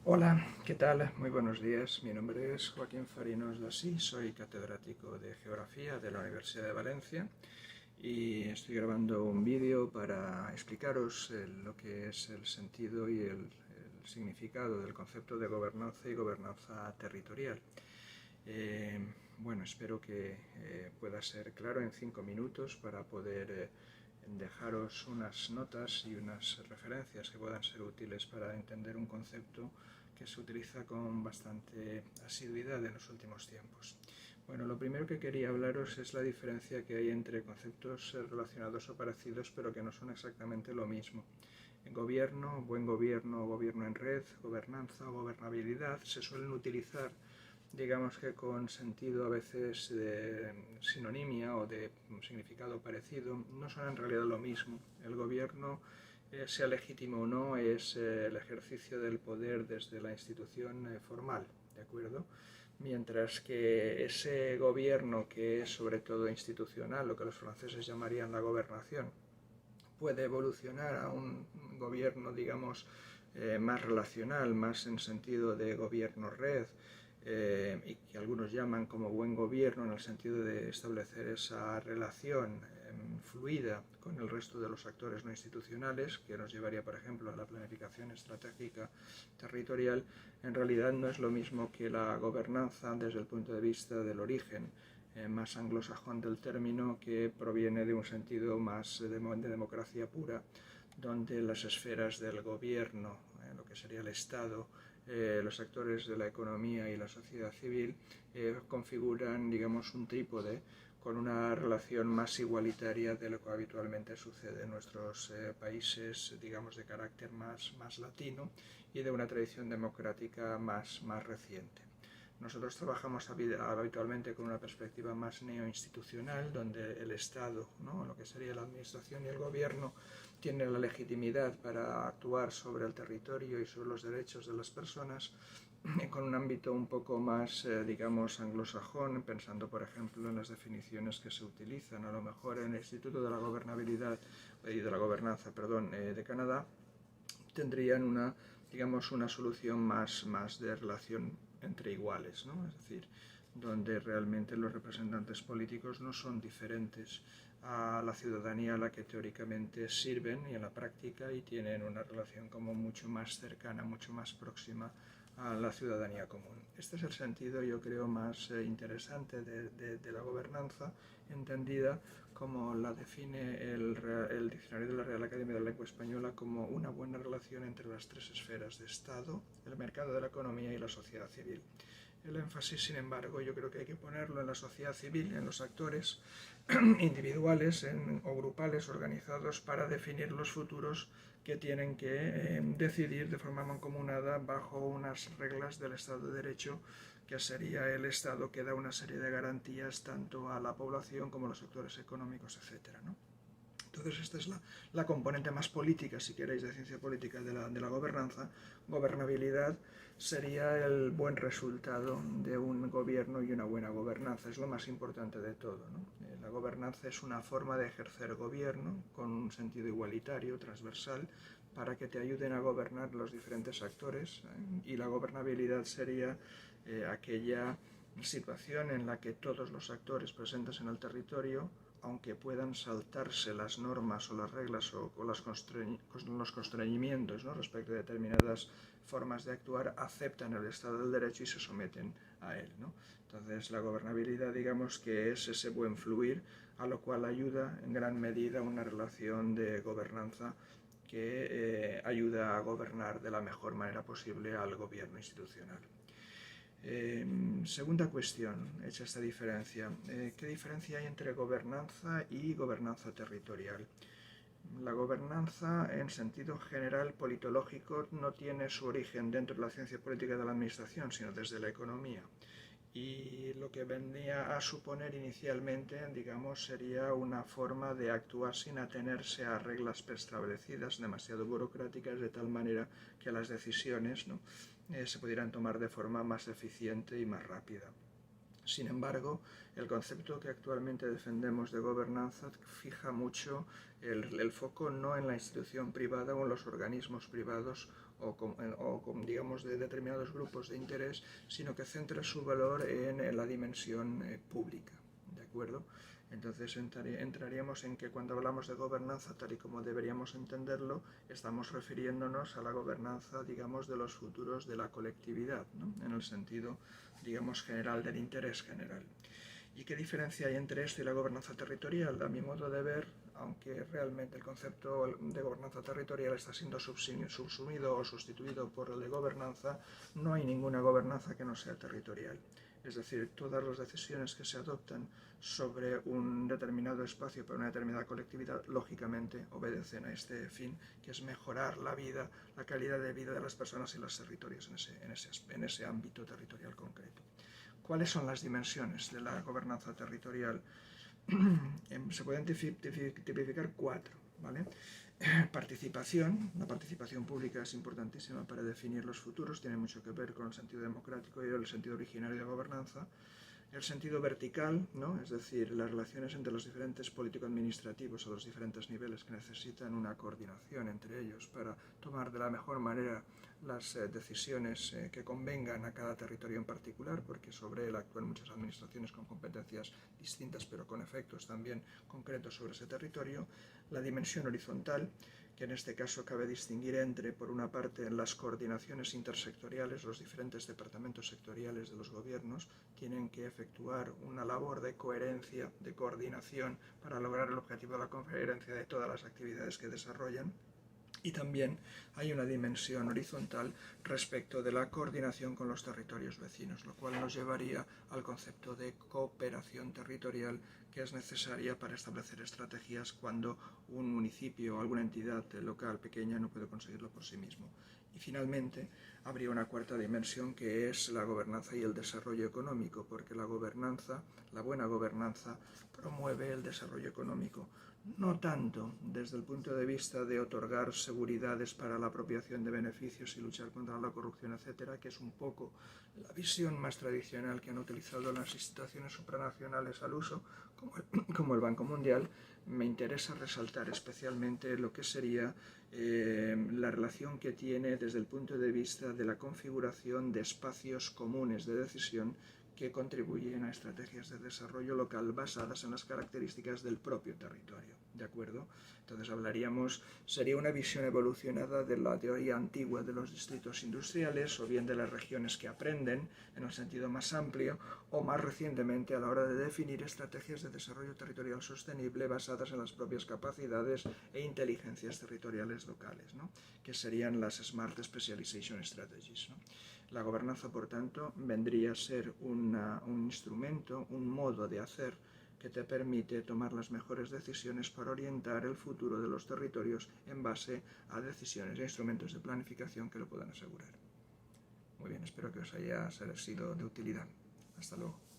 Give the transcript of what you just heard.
Hola, ¿qué tal? Muy buenos días. Mi nombre es Joaquín Farinos Dasí, soy catedrático de Geografía de la Universidad de Valencia y estoy grabando un vídeo para explicaros lo que es el sentido y el significado del concepto de gobernanza y gobernanza territorial. Eh, bueno, espero que pueda ser claro en 5 minutos para poder dejaros unas notas y unas referencias que puedan ser útiles para entender un concepto que se utiliza con bastante asiduidad en los últimos tiempos. Bueno, lo primero que quería hablaros es la diferencia que hay entre conceptos relacionados o parecidos, pero que no son exactamente lo mismo. En gobierno, buen gobierno, gobierno en red, gobernanza o gobernabilidad se suelen utilizar, digamos que con sentido a veces de sinonimia o de significado parecido, no son en realidad lo mismo. El gobierno, sea legítimo o no, es el ejercicio del poder desde la institución formal, ¿de acuerdo? Mientras que ese gobierno que es sobre todo institucional, lo que los franceses llamarían la gobernación, puede evolucionar a un gobierno, digamos, más relacional, más en sentido de gobierno red, y que algunos llaman como buen gobierno en el sentido de establecer esa relación fluida con el resto de los actores no institucionales, que nos llevaría, por ejemplo, a la planificación estratégica territorial. En realidad no es lo mismo que la gobernanza desde el punto de vista del origen más anglosajón del término, que proviene de un sentido más de democracia pura, donde las esferas del gobierno, lo que sería el Estado, los actores de la economía y la sociedad civil configuran, digamos, un trípode con una relación más igualitaria de lo que habitualmente sucede en nuestros países, digamos, de carácter más latino y de una tradición democrática más reciente. Nosotros trabajamos habitualmente con una perspectiva más neoinstitucional, donde el Estado, ¿no?, lo que sería la administración y el gobierno, tiene la legitimidad para actuar sobre el territorio y sobre los derechos de las personas, con un ámbito un poco más, digamos, anglosajón, pensando, por ejemplo, en las definiciones que se utilizan. A lo mejor en el Instituto de la Gobernabilidad y de la Gobernanza, perdón, de Canadá, tendrían una, digamos, una solución más de relación entre iguales, ¿no? Es decir, donde realmente los representantes políticos no son diferentes a la ciudadanía a la que teóricamente sirven y en la práctica, y tienen una relación como mucho más cercana, mucho más próxima a la ciudadanía común. Este es el sentido, yo creo, más interesante de la gobernanza, entendida como la define el diccionario de la Real Academia de la Lengua Española, como una buena relación entre las tres esferas de Estado, el mercado de la economía y la sociedad civil. El énfasis, sin embargo, yo creo que hay que ponerlo en la sociedad civil, en los actores individuales o grupales organizados para definir los futuros que tienen que decidir de forma mancomunada bajo unas reglas del Estado de Derecho, que sería el Estado que da una serie de garantías tanto a la población como a los sectores económicos, etcétera, ¿no? Entonces esta es la componente más política, si queréis, de ciencia política de la gobernanza. Gobernabilidad sería el buen resultado de un gobierno y una buena gobernanza, es lo más importante de todo, ¿no? La gobernanza es una forma de ejercer gobierno con un sentido igualitario, transversal, para que te ayuden a gobernar los diferentes actores, y la gobernabilidad sería aquella situación en la que todos los actores presentes en el territorio, aunque puedan saltarse las normas o las reglas o los constreñimientos, ¿no?, respecto a determinadas formas de actuar, aceptan el Estado del Derecho y se someten a él, ¿no? Entonces la gobernabilidad, digamos que es ese buen fluir, a lo cual ayuda en gran medida una relación de gobernanza que ayuda a gobernar de la mejor manera posible al gobierno institucional. Segunda cuestión, hecha esta diferencia, ¿qué diferencia hay entre gobernanza y gobernanza territorial? La gobernanza, en sentido general politológico, no tiene su origen dentro de la ciencia política de la administración, sino desde la economía. Y lo que venía a suponer inicialmente, digamos, sería una forma de actuar sin atenerse a reglas preestablecidas, demasiado burocráticas, de tal manera que las decisiones, ¿no?, se pudieran tomar de forma más eficiente y más rápida. Sin embargo, el concepto que actualmente defendemos de gobernanza fija mucho el foco no en la institución privada o en los organismos privados digamos, de determinados grupos de interés, sino que centra su valor en la dimensión pública, ¿de acuerdo? Entonces entraríamos en que cuando hablamos de gobernanza, tal y como deberíamos entenderlo, estamos refiriéndonos a la gobernanza, digamos, de los futuros de la colectividad, ¿no? En el sentido, digamos, general del interés general. ¿Y qué diferencia hay entre esto y la gobernanza territorial? A mi modo de ver, aunque realmente el concepto de gobernanza territorial está siendo subsumido o sustituido por el de gobernanza, no hay ninguna gobernanza que no sea territorial. Es decir, todas las decisiones que se adoptan sobre un determinado espacio para una determinada colectividad, lógicamente obedecen a este fin, que es mejorar la vida, la calidad de vida de las personas y los territorios en ese ámbito territorial concreto. ¿Cuáles son las dimensiones de la gobernanza territorial? Se pueden tipificar 4, ¿vale? Participación. La participación pública es importantísima para definir los futuros, tiene mucho que ver con el sentido democrático y el sentido originario de gobernanza. El sentido vertical, ¿no? Es decir, las relaciones entre los diferentes político-administrativos a los diferentes niveles que necesitan una coordinación entre ellos para tomar de la mejor manera las decisiones que convengan a cada territorio en particular, porque sobre él actúan muchas administraciones con competencias distintas pero con efectos también concretos sobre ese territorio. La dimensión horizontal, que en este caso cabe distinguir entre, por una parte, las coordinaciones intersectoriales. Los diferentes departamentos sectoriales de los gobiernos tienen que efectuar una labor de coherencia, de coordinación, para lograr el objetivo de la coherencia de todas las actividades que desarrollan. Y también hay una dimensión horizontal respecto de la coordinación con los territorios vecinos, lo cual nos llevaría al concepto de cooperación territorial, que es necesaria para establecer estrategias cuando un municipio o alguna entidad local pequeña no puede conseguirlo por sí mismo. Y finalmente habría una 4ª dimensión, que es la gobernanza y el desarrollo económico, porque la buena gobernanza, promueve el desarrollo económico. No tanto desde el punto de vista de otorgar seguridades para la apropiación de beneficios y luchar contra la corrupción, etcétera, que es un poco la visión más tradicional que han utilizado las instituciones supranacionales al uso, como el Banco Mundial. Me interesa resaltar especialmente lo que sería la relación que tiene desde el punto de vista de la configuración de espacios comunes de decisión que contribuyen a estrategias de desarrollo local basadas en las características del propio territorio, ¿de acuerdo? Entonces sería una visión evolucionada de la teoría antigua de los distritos industriales, o bien de las regiones que aprenden, en el sentido más amplio, o más recientemente a la hora de definir estrategias de desarrollo territorial sostenible basadas en las propias capacidades e inteligencias territoriales locales, ¿no? Que serían las Smart Specialization Strategies, ¿no? La gobernanza, por tanto, vendría a ser un instrumento, un modo de hacer que te permite tomar las mejores decisiones para orientar el futuro de los territorios en base a decisiones e instrumentos de planificación que lo puedan asegurar. Muy bien, espero que os haya sido de utilidad. Hasta luego.